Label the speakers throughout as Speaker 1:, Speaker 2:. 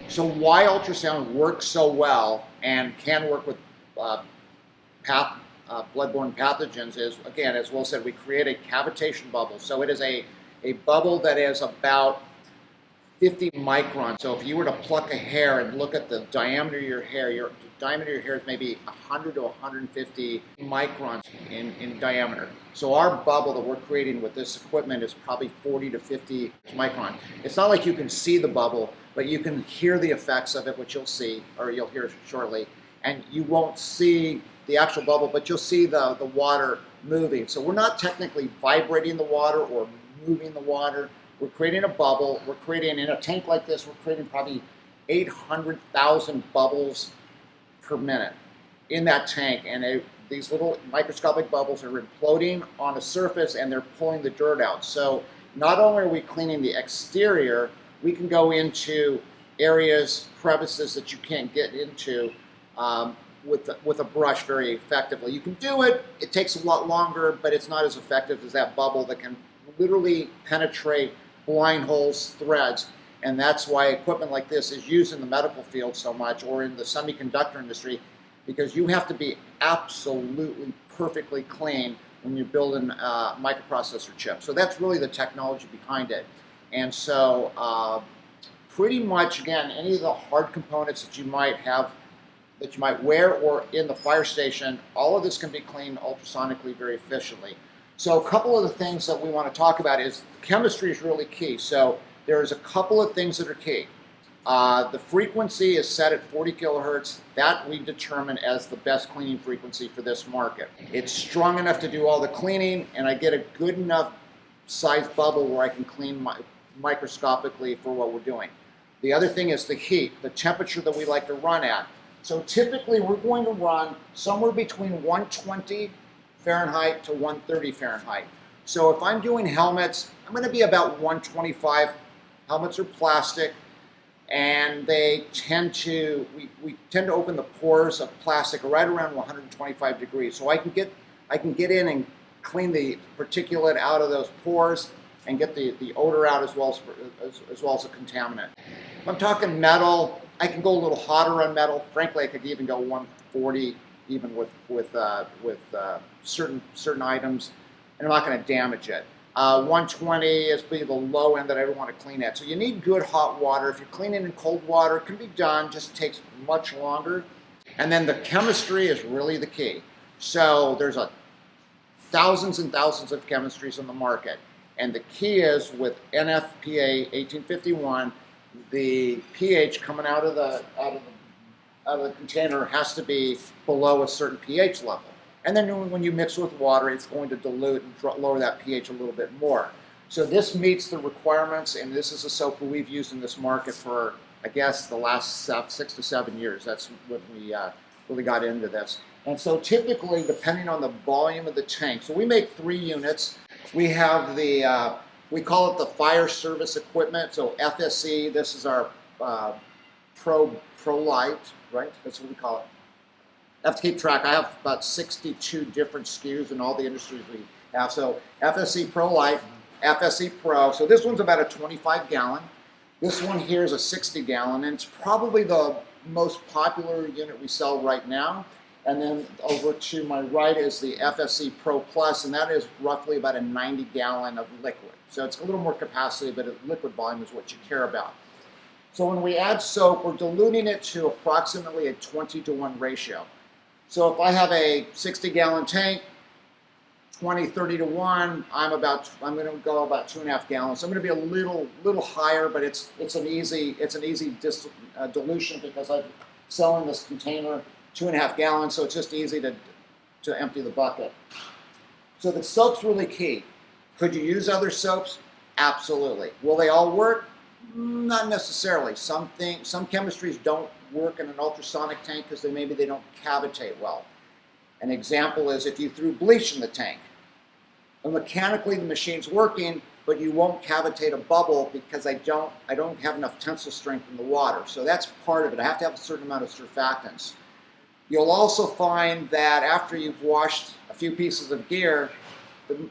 Speaker 1: So why ultrasound works so well and can work with uh, bloodborne pathogens is, again, as Will said, we create a cavitation bubble. So it is a bubble that is about 50 microns. So if you were to pluck a hair and look at the diameter of your diameter of your hair is maybe 100 to 150 microns in diameter. So our bubble that we're creating with this equipment is probably 40 to 50 microns. It's not like you can see the bubble, but you can hear the effects of it, which you'll see, or you'll hear shortly. And you won't see the actual bubble, but you'll see the water moving. So we're not technically vibrating the water or moving the water. We're creating a bubble. We're creating, in a tank like this, we're creating probably 800,000 bubbles per minute in that tank. And these little microscopic bubbles are imploding on a surface and they're pulling the dirt out. So not only are we cleaning the exterior, we can go into areas, crevices that you can't get into with a brush very effectively. You can do it. It takes a lot longer, but it's not as effective as that bubble that can literally penetrate blind holes, threads, and that's why equipment like this is used in the medical field so much, or in the semiconductor industry, because you have to be absolutely perfectly clean when you're building a microprocessor chip. So that's really the technology behind it. And so pretty much, again, any of the hard components that you might have, that you might wear or in the fire station, all of this can be cleaned ultrasonically very efficiently. So a couple of the things that we want to talk about is chemistry is really key. So there's a couple of things that are key. The frequency is set at 40 kilohertz. That we determine as the best cleaning frequency for this market. It's strong enough to do all the cleaning, and I get a good enough size bubble where I can clean microscopically for what we're doing. The other thing is the heat, the temperature that we like to run at. So typically we're going to run somewhere between 120 Fahrenheit to 130 Fahrenheit. So if I'm doing helmets, I'm going to be about 125. Helmets are plastic, and they tend to, we tend to open the pores of plastic right around 125 degrees. So I can get in and clean the particulate out of those pores and get the odor out as well as a contaminant. If I'm talking metal, I can go a little hotter on metal. Frankly, I could even go 140 even with certain items, and I'm not going to damage it. 120 is the low end that I don't want to clean at. So you need good hot water. If you're cleaning in cold water, it can be done, just takes much longer. And then the chemistry is really the key. So there's thousands and thousands of chemistries on the market. And the key is with NFPA 1851, the pH coming out of the container has to be below a certain pH level. And then when you mix with water, it's going to dilute and lower that pH a little bit more. So this meets the requirements, and this is a soap that we've used in this market for, I guess, the last 6 to 7 years. That's when we really got into this. And so typically, depending on the volume of the tank, so we make 3 units. We have we call it the fire service equipment, so FSE. This is our Pro Light, right? That's what we call it. I have to keep track. I have about 62 different SKUs in all the industries we have. So FSE Pro Light, FSE Pro. So this one's about a 25 gallon. This one here is a 60 gallon, and it's probably the most popular unit we sell right now. And then over to my right is the FSE Pro Plus, and that is roughly about a 90 gallon of liquid. So it's a little more capacity, but liquid volume is what you care about. So when we add soap, we're diluting it to approximately a 20-to-1 ratio. So if I have a 60-gallon tank, 20-30 to 1, I'm going to go about 2.5 gallons. So I'm going to be a little higher, but it's an easy dilution because I'm selling this container 2.5 gallons, so it's just easy to empty the bucket. So the soap's really key. Could you use other soaps? Absolutely. Will they all work? Not necessarily. Some chemistries don't work in an ultrasonic tank because maybe they don't cavitate well. An example is if you threw bleach in the tank. And mechanically the machine's working, but you won't cavitate a bubble because I don't have enough tensile strength in the water. So that's part of it. I have to have a certain amount of surfactants. You'll also find that after you've washed a few pieces of gear,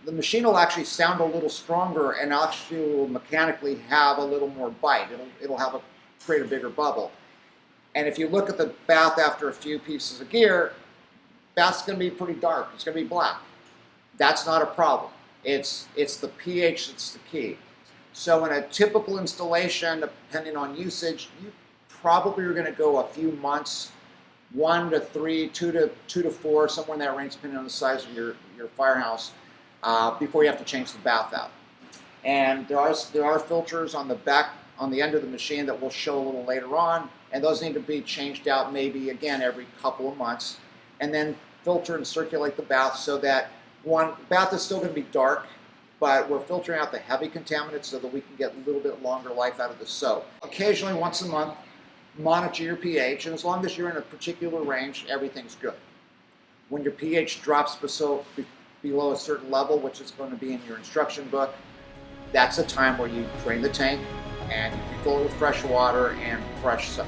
Speaker 1: the machine will actually sound a little stronger and actually will mechanically have a little more bite. It'll have create a bigger bubble. And if you look at the bath after a few pieces of gear, bath's going to be pretty dark. It's going to be black. That's not a problem. It's the pH that's the key. So in a typical installation, depending on usage, you probably are going to go a few months, 1 to 3, 2 to 4, somewhere in that range, depending on the size of your firehouse, before you have to change the bath out. And there are filters on the back, on the end of the machine that we'll show a little later on, and those need to be changed out maybe again every couple of months, and then filter and circulate the bath so that bath is still going to be dark, but we're filtering out the heavy contaminants so that we can get a little bit longer life out of the soap. Occasionally, once a month, monitor your pH, and as long as you're in a particular range, everything's good. When your pH drops below a certain level, which is going to be in your instruction book, that's a time where you drain the tank and you refill it with fresh water and fresh soap.